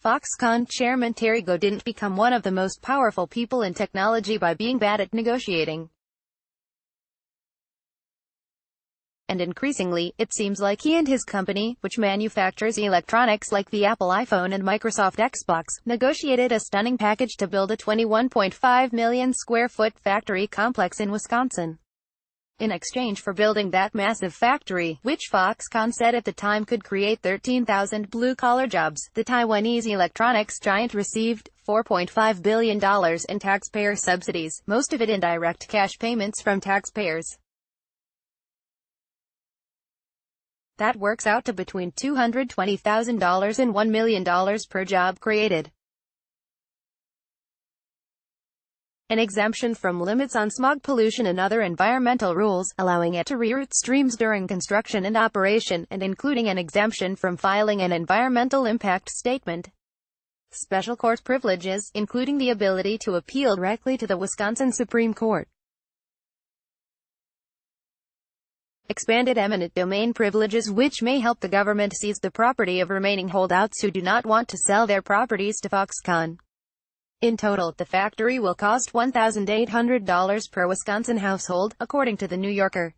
Foxconn chairman Terry Gou didn't become one of the most powerful people in technology by being bad at negotiating. And increasingly, it seems like he and his company, which manufactures electronics like the Apple iPhone and Microsoft Xbox, negotiated a stunning package to build a 21.5 million square foot factory complex in Wisconsin. In exchange for building that massive factory, which Foxconn said at the time could create 13,000 blue-collar jobs, the Taiwanese electronics giant received $4.5 billion in taxpayer subsidies, most of it in direct cash payments from taxpayers. That works out to between $220,000 and $1 million per job created. An exemption from limits on smog pollution and other environmental rules, allowing it to reroute streams during construction and operation, and including an exemption from filing an environmental impact statement. Special court privileges, including the ability to appeal directly to the Wisconsin Supreme Court. Expanded eminent domain privileges which may help the government seize the property of remaining holdouts who do not want to sell their properties to Foxconn. In total, the factory will cost $1,800 per Wisconsin household, according to The New Yorker.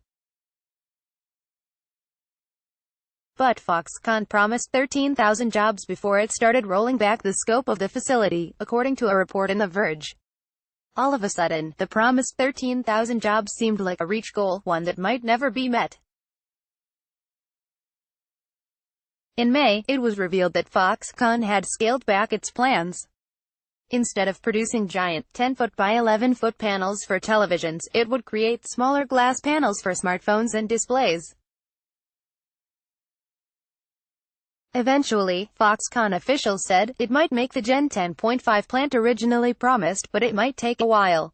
But Foxconn promised 13,000 jobs before it started rolling back the scope of the facility, according to a report in The Verge. All of a sudden, the promised 13,000 jobs seemed like a reach goal, one that might never be met. In May, it was revealed that Foxconn had scaled back its plans. Instead of producing giant, 10-foot by 11-foot panels for televisions, it would create smaller glass panels for smartphones and displays. Eventually, Foxconn officials said, it might make the Gen 10.5 plant originally promised, but it might take a while.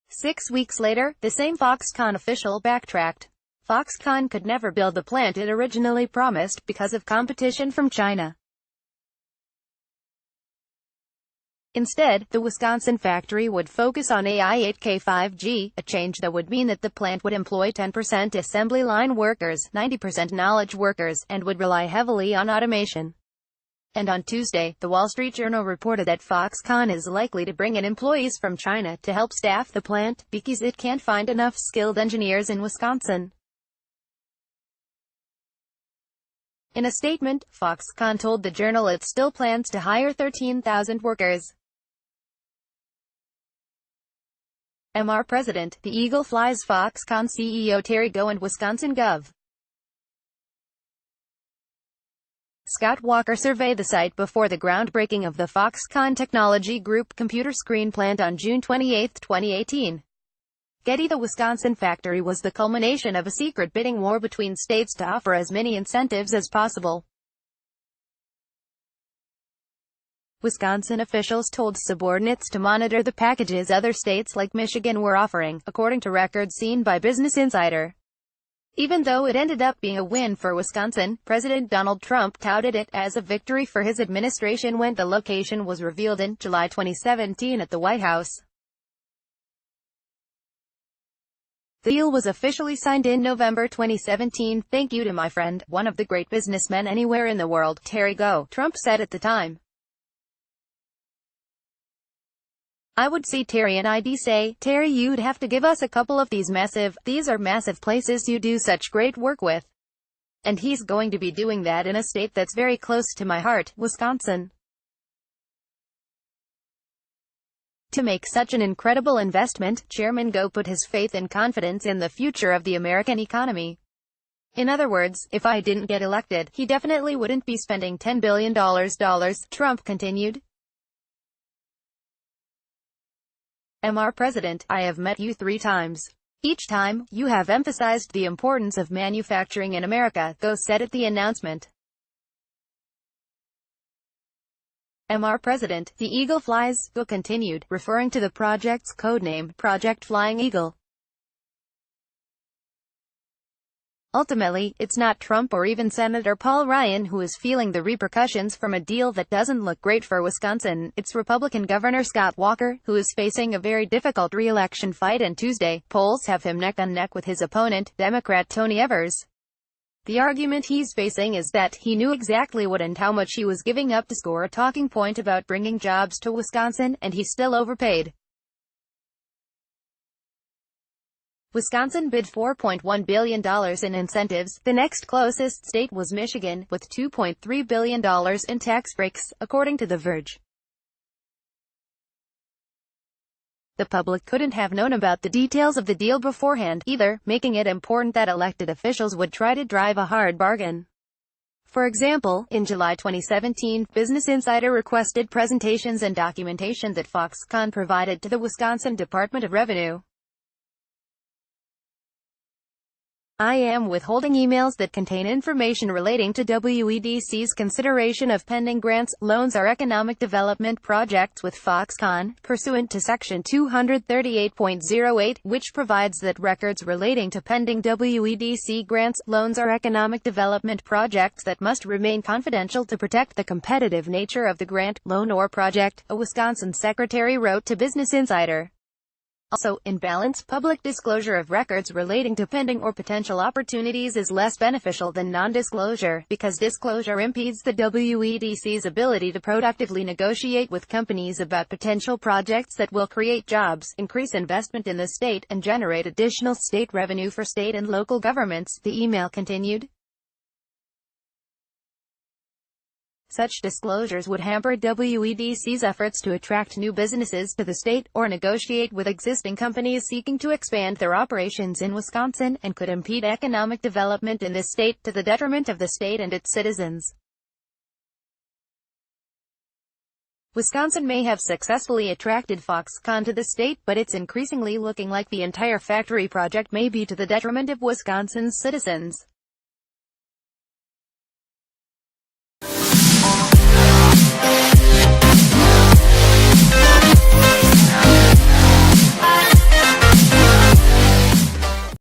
6 weeks later, the same Foxconn official backtracked. Foxconn could never build the plant it originally promised, because of competition from China. Instead, the Wisconsin factory would focus on AI 8K 5G, a change that would mean that the plant would employ 10% assembly line workers, 90% knowledge workers, and would rely heavily on automation. And on Tuesday, the Wall Street Journal reported that Foxconn is likely to bring in employees from China to help staff the plant, because it can't find enough skilled engineers in Wisconsin. In a statement, Foxconn told the Journal it still plans to hire 13,000 workers. MR President, the Eagle flies Foxconn CEO Terry Gou and Wisconsin Gov. Scott Walker survey the site before the groundbreaking of the Foxconn Technology Group computer screen plant on June 28, 2018. Getty. The Wisconsin factory was the culmination of a secret bidding war between states to offer as many incentives as possible. Wisconsin officials told subordinates to monitor the packages other states like Michigan were offering, according to records seen by Business Insider. Even though it ended up being a win for Wisconsin, President Donald Trump touted it as a victory for his administration when the location was revealed in July 2017 at the White House. The deal was officially signed in November 2017. Thank you to my friend, one of the great businessmen anywhere in the world, Terry Gou, Trump said at the time. I would see Terry and I'd say, Terry, you'd have to give us a couple of these are massive places you do such great work with. And he's going to be doing that in a state that's very close to my heart, Wisconsin. To make such an incredible investment, Chairman Gou put his faith and confidence in the future of the American economy. In other words, if I didn't get elected, he definitely wouldn't be spending $10 billion, Trump continued. Mr. President, I have met you 3 times. Each time, you have emphasized the importance of manufacturing in America, Gou said at the announcement. Mr. President, the Eagle flies, Gou continued, referring to the project's codename, Project Flying Eagle. Ultimately, it's not Trump or even Senator Paul Ryan who is feeling the repercussions from a deal that doesn't look great for Wisconsin. It's Republican Governor Scott Walker, who is facing a very difficult re-election fight, and Tuesday, polls have him neck and neck with his opponent, Democrat Tony Evers. The argument he's facing is that he knew exactly what and how much he was giving up to score a talking point about bringing jobs to Wisconsin, and he still overpaid. Wisconsin bid $4.1 billion in incentives. The next closest state was Michigan, with $2.3 billion in tax breaks, according to The Verge. The public couldn't have known about the details of the deal beforehand, either, making it important that elected officials would try to drive a hard bargain. For example, in July 2017, Business Insider requested presentations and documentation that Foxconn provided to the Wisconsin Department of Revenue. I am withholding emails that contain information relating to WEDC's consideration of pending grants, loans or economic development projects with Foxconn, pursuant to Section 238.08, which provides that records relating to pending WEDC grants, loans or economic development projects that must remain confidential to protect the competitive nature of the grant, loan or project, a Wisconsin secretary wrote to Business Insider. Also, in balance, public disclosure of records relating to pending or potential opportunities is less beneficial than non-disclosure, because disclosure impedes the WEDC's ability to productively negotiate with companies about potential projects that will create jobs, increase investment in the state, and generate additional state revenue for state and local governments, the email continued. Such disclosures would hamper WEDC's efforts to attract new businesses to the state, or negotiate with existing companies seeking to expand their operations in Wisconsin, and could impede economic development in this state, to the detriment of the state and its citizens. Wisconsin may have successfully attracted Foxconn to the state, but it's increasingly looking like the entire factory project may be to the detriment of Wisconsin's citizens.